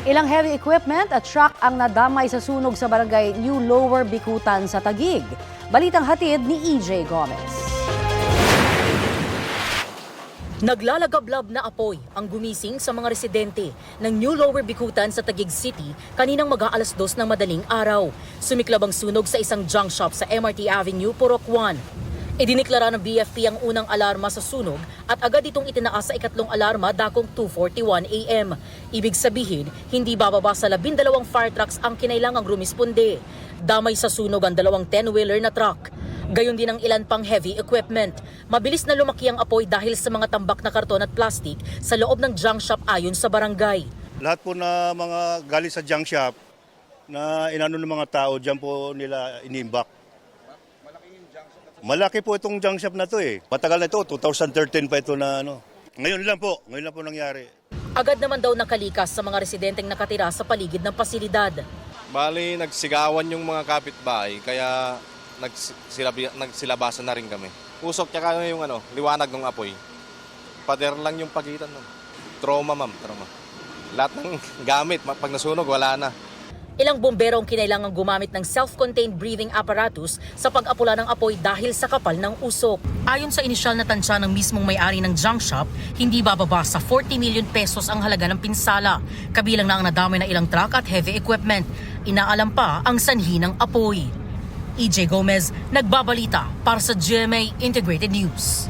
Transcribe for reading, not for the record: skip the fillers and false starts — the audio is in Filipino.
Ilang heavy equipment at truck ang nadamay sa sunog sa barangay New Lower Bikutan sa Taguig. Balitang hatid ni EJ Gomez. Naglalagablab na apoy ang gumising sa mga residente ng New Lower Bikutan sa Taguig City kaninang mag-aalas 2 ng madaling araw. Sumiklab ang sunog sa isang junk shop sa MRT Avenue, Purok 1. Idiniklara ng BFP ang unang alarma sa sunog at agad itong itinaas sa ikatlong alarma dakong 2:41 AM. Ibig sabihin, hindi bababa sa 12 fire trucks ang kinailangang rumisponde. Damay sa sunog ang 2 10-wheeler na truck. Gayon din ang ilan pang heavy equipment. Mabilis na lumaki ang apoy dahil sa mga tambak na karton at plastic sa loob ng junk shop ayon sa barangay. Lahat po na mga galing sa junk shop na inano ng mga tao, dyan po nila inimbak. Malaki po itong junk shop na to eh. Matagal na ito, 2013 pa ito na ano. Ngayon lang po nangyari. Agad naman daw nakalikas sa mga residenteng nakatira sa paligid ng pasilidad. Bali, nagsigawan yung mga kapitbahay, kaya nagsilabasan na rin kami. Usok tsaka yung liwanag ng apoy. Pader lang yung pagitan. Trauma, ma'am. Trauma. Lahat ng gamit, pag nasunog, wala na. Ilang bombero ang kinailangang gumamit ng self-contained breathing apparatus sa pag-apula ng apoy dahil sa kapal ng usok. Ayon sa inisyal na tansya ng mismong may-ari ng junk shop, hindi bababa sa 40 million pesos ang halaga ng pinsala. Kabilang na ang nadamay na ilang truck at heavy equipment. Inaalam pa ang sanhi ng apoy. EJ Gomez, nagbabalita para sa GMA Integrated News.